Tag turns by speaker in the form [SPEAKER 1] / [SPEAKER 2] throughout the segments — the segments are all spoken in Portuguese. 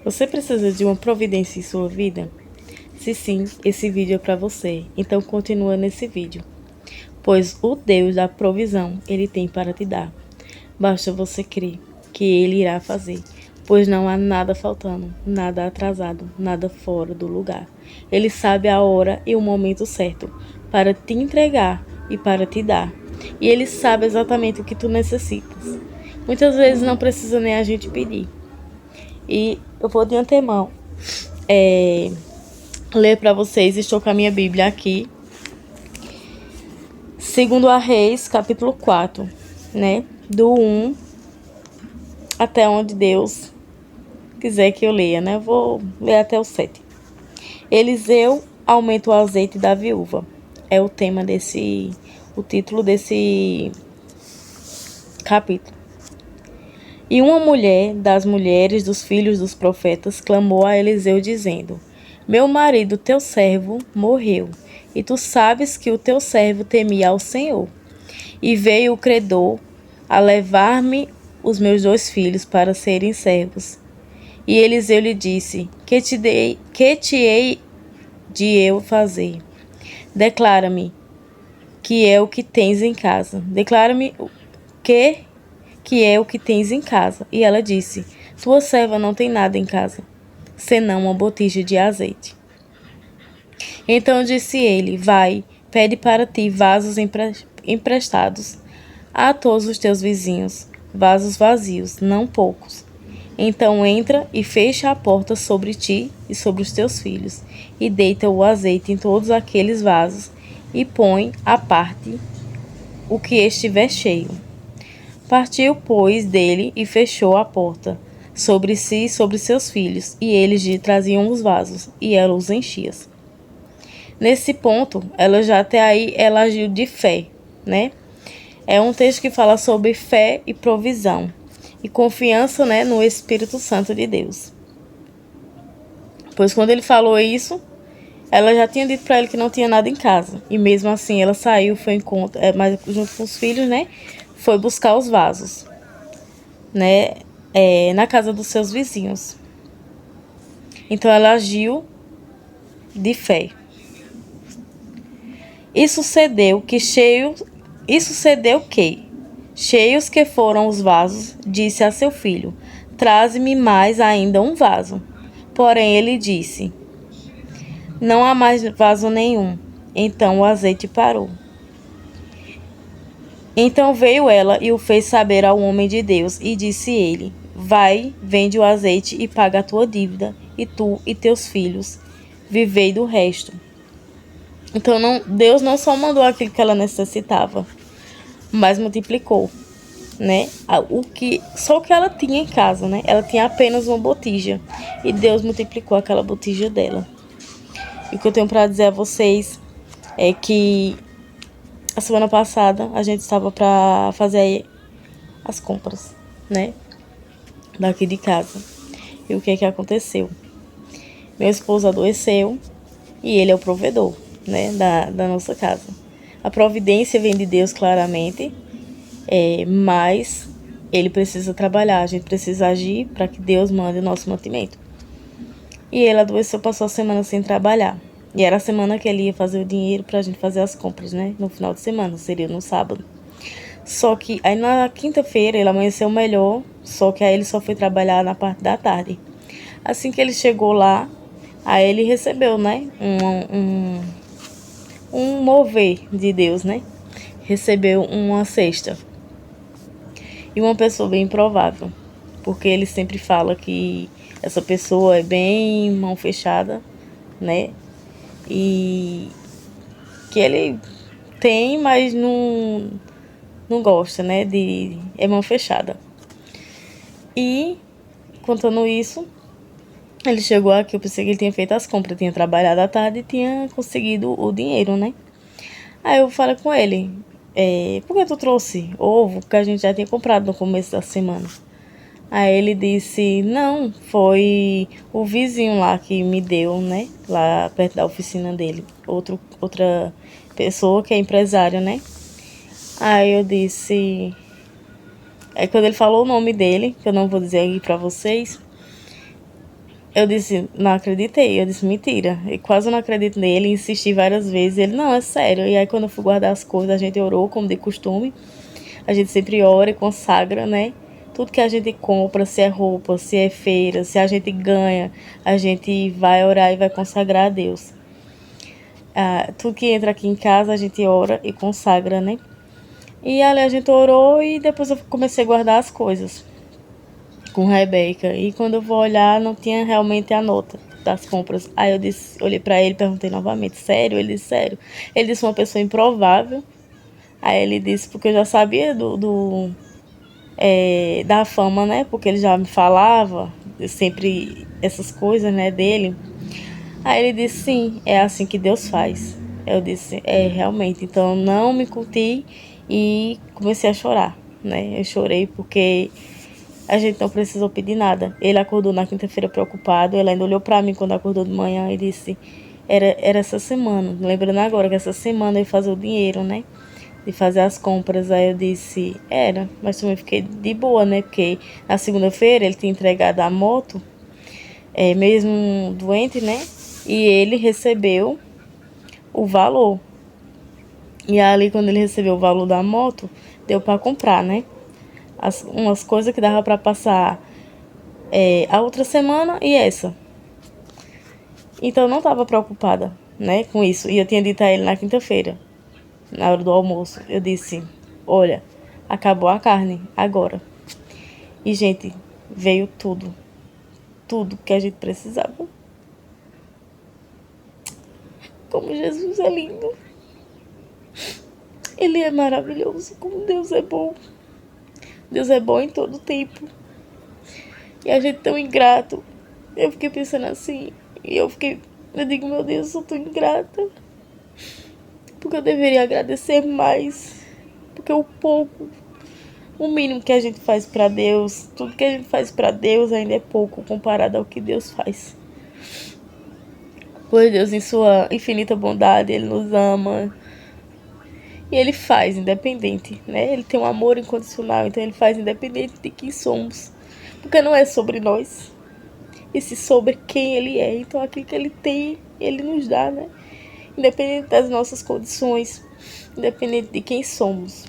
[SPEAKER 1] Você precisa de uma providência em sua vida? Se sim, esse vídeo é para você. Então continua nesse vídeo. Pois o Deus da provisão, Ele tem para te dar. Basta você crer que Ele irá fazer. Pois não há nada faltando, nada atrasado, nada fora do lugar. Ele sabe a hora e o momento certo para te entregar e para te dar. E Ele sabe exatamente o que tu necessitas. Muitas vezes não precisa nem a gente pedir. E eu vou de antemão ler para vocês, estou com a minha Bíblia aqui. Segundo a Reis, capítulo 4, né? Do 1 até onde Deus quiser que eu leia, né? Eu vou ler até o 7. Eliseu aumenta o azeite da viúva. É o tema o título desse capítulo. E uma mulher das mulheres dos filhos dos profetas clamou a Eliseu dizendo: Meu marido, teu servo, morreu, e tu sabes que o teu servo temia ao Senhor. E veio o credor a levar-me os meus 2 filhos para serem servos. E Eliseu lhe disse: Que te hei de eu fazer? Declara-me que é o que tens em casa. Declara-me que é o que tens em casa. E ela disse: Tua serva não tem nada em casa, senão uma botija de azeite. Então disse ele: Vai, pede para ti vasos emprestados a todos os teus vizinhos, vasos vazios, não poucos. Então entra e fecha a porta sobre ti e sobre os teus filhos, e deita o azeite em todos aqueles vasos, e põe à parte o que estiver cheio. Partiu, pois, dele e fechou a porta sobre si e sobre seus filhos, e eles lhe traziam os vasos, e ela os enchia. Nesse ponto, ela já até aí ela agiu de fé, né? É um texto que fala sobre fé e provisão e confiança, né, no Espírito Santo de Deus. Pois quando ele falou isso, ela já tinha dito para ele que não tinha nada em casa. E mesmo assim ela saiu, foi mas junto com os filhos, né? Foi buscar os vasos, né? Na casa dos seus vizinhos. Então ela agiu de fé. Isso sucedeu que, cheios que foram os vasos, disse a seu filho: Traze-me mais ainda um vaso. Porém ele disse: Não há mais vaso nenhum. Então o azeite parou. Então veio ela e o fez saber ao homem de Deus, e disse ele: Vai, vende o azeite e paga a tua dívida, e tu e teus filhos vivei do resto. Então Deus não só mandou aquilo que ela necessitava, mas multiplicou, né? Só o que ela tinha em casa, né? Ela tinha apenas uma botija, e Deus multiplicou aquela botija dela. E o que eu tenho para dizer a vocês é que a semana passada a gente estava para fazer as compras, né? Daqui de casa. E o que é que aconteceu? Meu esposo adoeceu e ele é o provedor, né? Da nossa casa. A providência vem de Deus, claramente, mas ele precisa trabalhar, a gente precisa agir para que Deus mande o nosso mantimento. E ele adoeceu, passou a semana sem trabalhar. E era a semana que ele ia fazer o dinheiro pra gente fazer as compras, né? No final de semana, seria no sábado. Só que aí na quinta-feira ele amanheceu melhor, só que aí ele só foi trabalhar na parte da tarde. Assim que ele chegou lá, aí ele recebeu, né? Um mover de Deus, né? Recebeu uma cesta. E uma pessoa bem improvável, porque ele sempre fala que essa pessoa é bem mão fechada, né? E que ele tem, mas não gosta, né? É mão fechada. E, contando isso, ele chegou aqui, eu pensei que ele tinha feito as compras, tinha trabalhado à tarde e tinha conseguido o dinheiro, né? Aí eu falei com ele, por que tu trouxe ovo que a gente já tinha comprado no começo da semana? Aí ele disse: Não, foi o vizinho lá que me deu, né? Lá perto da oficina dele. Outra pessoa que é empresária, né? Aí eu disse... Aí quando ele falou o nome dele, que eu não vou dizer aqui pra vocês, Eu disse, não acreditei. Eu disse, mentira. E quase não acredito nele. Insisti várias vezes. Ele, não, é sério. E aí, quando eu fui guardar as coisas, a gente orou, como de costume. A gente sempre ora e consagra, né? Tudo que a gente compra, se é roupa, se é feira, se a gente ganha, a gente vai orar e vai consagrar a Deus. Tudo que entra aqui em casa, a gente ora e consagra, né? E ali a gente orou e depois eu comecei a guardar as coisas com Rebeca. E quando eu vou olhar, não tinha realmente a nota das compras. Aí eu disse, olhei pra ele e perguntei novamente, sério? Ele disse, sério. Ele disse, uma pessoa improvável. Aí ele disse, porque eu já sabia da fama, né? Porque ele já me falava sempre essas coisas, né, dele. Aí ele disse, sim, é assim que Deus faz. Eu disse, realmente. Então eu não me contive e comecei a chorar, né? Eu chorei porque a gente não precisou pedir nada. Ele acordou na quinta-feira preocupado. Ele ainda olhou pra mim quando acordou de manhã e disse, era essa semana. Lembrando agora que essa semana eu ia fazer o dinheiro, né? De fazer as compras. Aí eu disse, mas também fiquei de boa, né? Porque na segunda-feira ele tinha entregado a moto, mesmo doente, né? E ele recebeu o valor. E ali, quando ele recebeu o valor da moto, deu para comprar, né? Umas coisas que dava para passar a outra semana e essa. Então eu não estava preocupada, né, com isso. E eu tinha dito a ele na quinta-feira, na hora do almoço. Eu disse, olha, acabou a carne agora. E, gente, veio tudo. Tudo que a gente precisava. Como Jesus é lindo. Ele é maravilhoso. Como Deus é bom. Deus é bom em todo tempo. E a gente tão ingrato. Eu fiquei pensando assim. E eu digo, meu Deus, eu sou tão ingrata. Porque eu deveria agradecer mais. Porque o mínimo que a gente faz pra Deus, tudo que a gente faz pra Deus ainda é pouco comparado ao que Deus faz. Pois Deus, em sua infinita bondade, Ele nos ama. E Ele faz independente, né? Ele tem um amor incondicional, então Ele faz independente de quem somos. Porque não é sobre nós, e sim sobre quem Ele é. Então aquilo que Ele tem, Ele nos dá, né? Independente das nossas condições, independente de quem somos.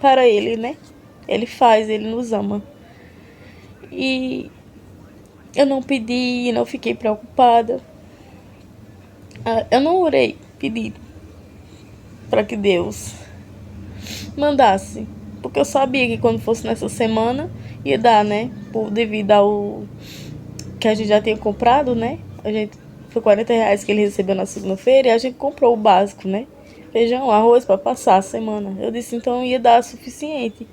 [SPEAKER 1] Para Ele, né? Ele faz, Ele nos ama. E eu não pedi, não fiquei preocupada. Eu não orei, pedi para que Deus mandasse. Porque eu sabia que quando fosse nessa semana ia dar, né? Devido ao que a gente já tinha comprado, né? Foi R$ 40 que ele recebeu na segunda-feira e a gente comprou o básico, né? Feijão, arroz para passar a semana. Eu disse então ia dar suficiente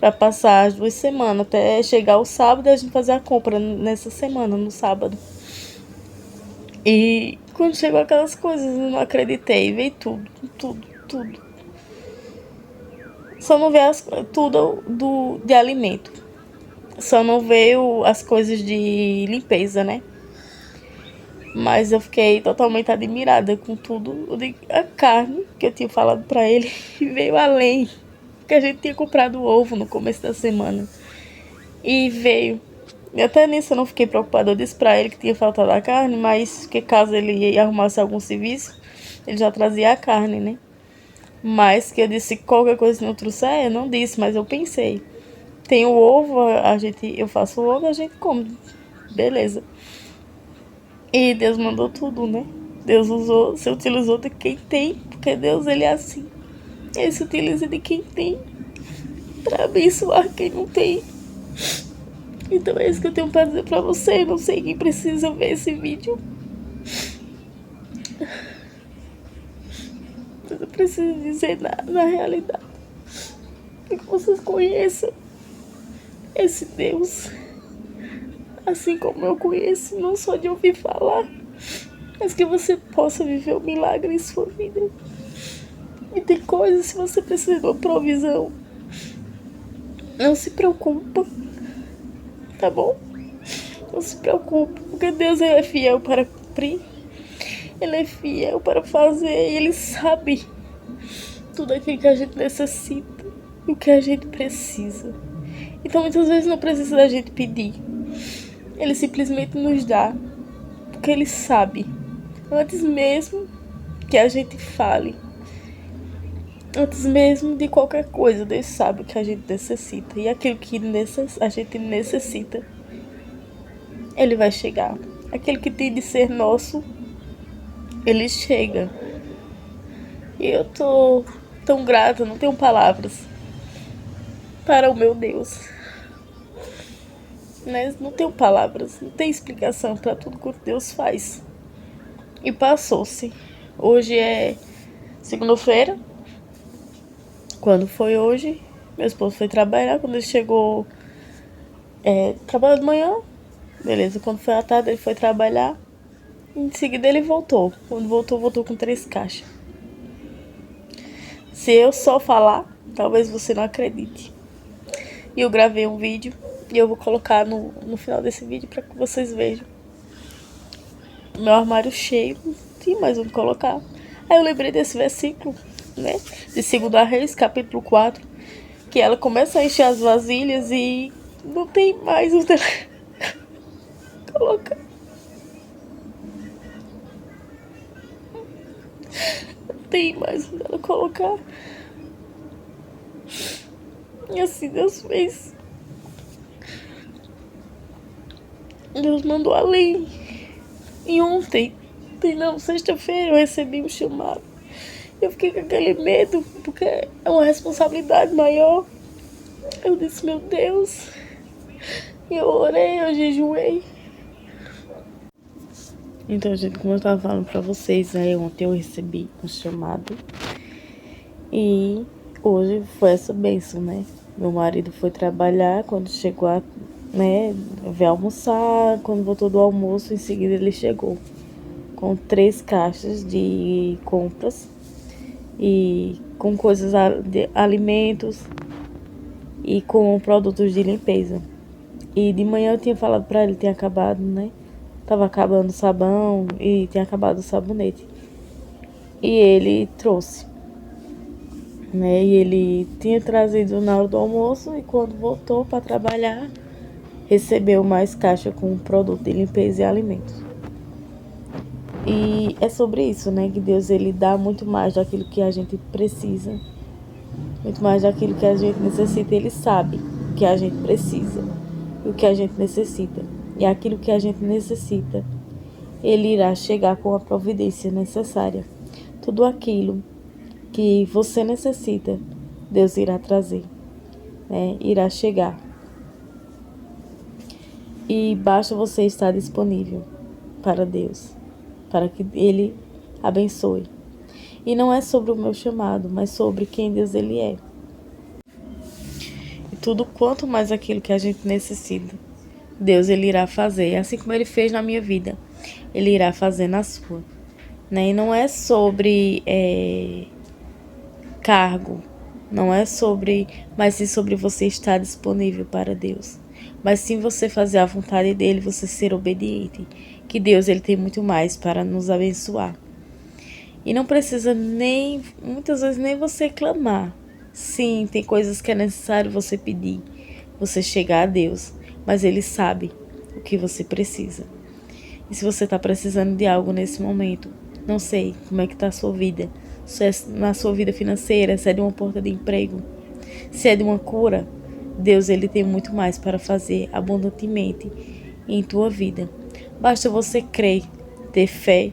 [SPEAKER 1] para passar as 2 semanas até chegar o sábado e a gente fazer a compra nessa semana, no sábado. E quando chegou aquelas coisas, eu não acreditei. Veio tudo. Só não veio tudo de alimento. Só não veio as coisas de limpeza, né? Mas eu fiquei totalmente admirada com tudo. A carne que eu tinha falado pra ele veio além. Porque a gente tinha comprado ovo no começo da semana. E veio. E até nisso eu não fiquei preocupada. Eu disse pra ele que tinha faltado a carne, mas que caso ele arrumasse algum serviço, ele já trazia a carne, né? Mas que eu disse que qualquer coisa que não trouxer, eu não disse, mas eu pensei. Tem o ovo, eu faço o ovo, a gente come. Beleza. E Deus mandou tudo, né? Deus se utilizou de quem tem, porque Deus, ele é assim. Ele se utiliza de quem tem pra abençoar quem não tem. Então é isso que eu tenho pra dizer pra você. Não sei quem precisa ver esse vídeo. Mas eu preciso dizer na realidade. Que vocês conheçam esse Deus. Assim como eu conheço, não só de ouvir falar, mas que você possa viver o milagre em sua vida. E tem coisas, se você precisa de uma provisão, não se preocupa, tá bom? Não se preocupe, porque Deus é fiel para cumprir. Ele é fiel para fazer, e Ele sabe tudo aquilo que a gente necessita e o que a gente precisa. Então muitas vezes não precisa da gente pedir. Ele simplesmente nos dá porque Ele sabe, antes mesmo que a gente fale, antes mesmo de qualquer coisa, Deus sabe o que a gente necessita. E aquilo que a gente necessita, Ele vai chegar. Aquele que tem de ser nosso, Ele chega. E eu tô tão grata, não tenho palavras para o meu Deus. Mas não tenho palavras, não tem explicação para tudo que Deus faz. E passou-se. Hoje é segunda-feira. Quando foi hoje, meu esposo foi trabalhar. Quando ele chegou, trabalhou de manhã. Beleza, quando foi à tarde ele foi trabalhar. Em seguida ele voltou. Quando voltou com 3 caixas. Se eu só falar, talvez você não acredite. E eu gravei um vídeo e eu vou colocar no final desse vídeo para que vocês vejam. Meu armário cheio, não tinha mais onde colocar. Aí eu lembrei desse versículo, né? De 2 Reis, capítulo 4, que ela começa a encher as vasilhas e não tem mais onde colocar. Não tem mais onde ela colocar. E assim Deus fez. Deus mandou além. E ontem, não, sexta-feira, eu recebi um chamado. Eu fiquei com aquele medo, porque é uma responsabilidade maior. Eu disse, meu Deus. E eu orei, eu jejuei. Então, gente, como eu tava falando pra vocês, aí ontem eu recebi um chamado. E hoje foi essa bênção, né? Meu marido foi trabalhar, quando chegou veio almoçar. Quando voltou do almoço, em seguida ele chegou com 3 caixas de compras e com coisas de alimentos e com produtos de limpeza. E de manhã eu tinha falado pra ele, tinha acabado, né? Tava acabando o sabão e tinha acabado o sabonete. E ele trouxe, né? E ele tinha trazido na hora do almoço e quando voltou para trabalhar, recebeu mais caixa com produto de limpeza e alimentos. E é sobre isso, né? Que Deus, ele dá muito mais daquilo que a gente precisa, muito mais daquilo que a gente necessita. Ele sabe o que a gente precisa e o que a gente necessita. E aquilo que a gente necessita, ele irá chegar com a providência necessária. Tudo aquilo que você necessita, Deus irá trazer, né? Irá chegar. E basta você estar disponível para Deus, para que Ele abençoe. E não é sobre o meu chamado, mas sobre quem Deus ele é. E tudo quanto mais aquilo que a gente necessita, Deus ele irá fazer, assim como ele fez na minha vida, ele irá fazer na sua, né? E não é sobre cargo, não é sobre, mas sim sobre você estar disponível para Deus. Mas sim você fazer a vontade dele, você ser obediente, que Deus ele tem muito mais para nos abençoar. E não precisa nem, muitas vezes nem você clamar. Sim, tem coisas que é necessário você pedir, você chegar a Deus, mas Ele sabe o que você precisa. E se você está precisando de algo nesse momento, não sei como é que está a sua vida, se é na sua vida financeira, se é de uma porta de emprego, se é de uma cura, Deus ele tem muito mais para fazer abundantemente em tua vida. Basta você crer, ter fé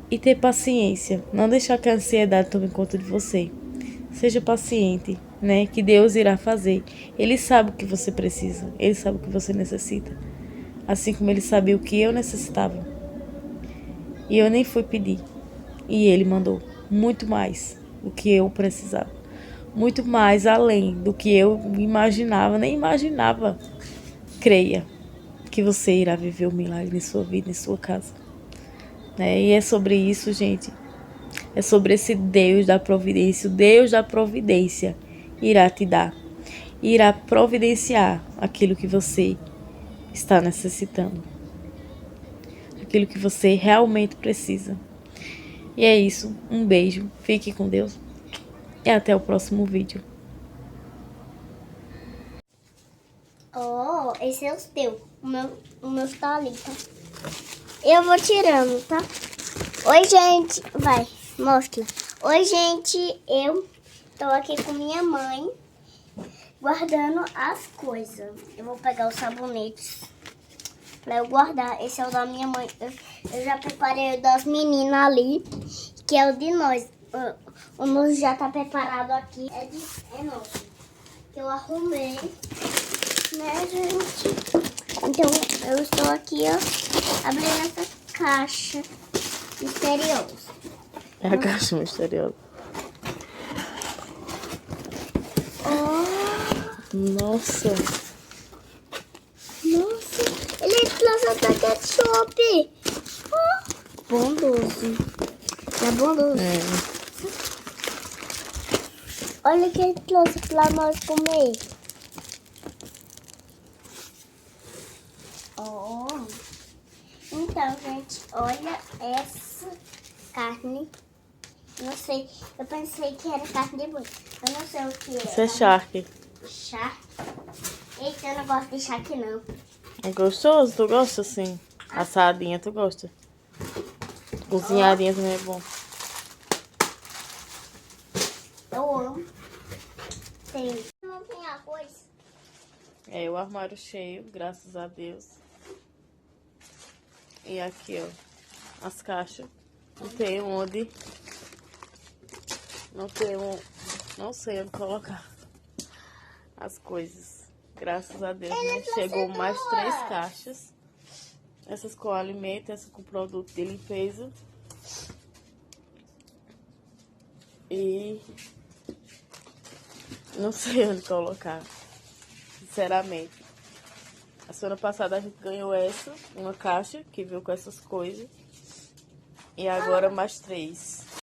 [SPEAKER 1] e ter paciência. Não deixar que a ansiedade tome conta de você. Seja paciente, né? Que Deus irá fazer. Ele sabe o que você precisa. Ele sabe o que você necessita. Assim como ele sabia o que eu necessitava. E eu nem fui pedir. E ele mandou muito mais do que eu precisava. Muito mais além do que eu imaginava. Nem imaginava. Creia que você irá viver o milagre em sua vida, em sua casa. Né? E é sobre isso, gente. É sobre esse Deus da providência. O Deus da providência irá te dar. Irá providenciar aquilo que você está necessitando. Aquilo que você realmente precisa. E é isso. Um beijo. Fique com Deus. E até o próximo vídeo.
[SPEAKER 2] Oh. esse é o teu. O meu tá ali, tá? Eu vou tirando, tá? Oi, gente. Vai, mostra. Oi, gente. Eu tô aqui com minha mãe, guardando as coisas. Eu vou pegar os sabonetes pra eu guardar. Esse é o da minha mãe. Eu já preparei o das meninas ali, que é o de nós. O nosso já tá preparado aqui. É nosso. Que eu arrumei, né, gente? Então, eu estou aqui, ó, abrindo essa caixa misteriosa.
[SPEAKER 1] É a caixa misteriosa.
[SPEAKER 2] Oh,
[SPEAKER 1] Nossa.
[SPEAKER 2] nossa, ele trouxe até ketchup. Oh, bondoso. É bondoso.
[SPEAKER 1] É.
[SPEAKER 2] Olha o que ele trouxe pra nós comer. Oh. Então, gente, olha essa carne. Não sei, eu pensei que era carne de boi. Eu não sei o que é.
[SPEAKER 1] Isso é charque.
[SPEAKER 2] Charque. Eita, eu não gosto de charque, não.
[SPEAKER 1] É gostoso? Tu gosta assim? Assadinha, tu gosta? Cozinhadinha também é bom.
[SPEAKER 2] Eu amo. Tem. Não tem arroz.
[SPEAKER 1] É, o armário cheio, graças a Deus. E aqui, ó, as caixas. Não tem onde. Não sei onde colocar as coisas. Graças a Deus, né? Chegou mais 3 caixas. Essas com alimento, essas com produto de limpeza. E não sei onde colocar, sinceramente. A semana passada a gente ganhou uma caixa que veio com essas coisas. E agora mais 3.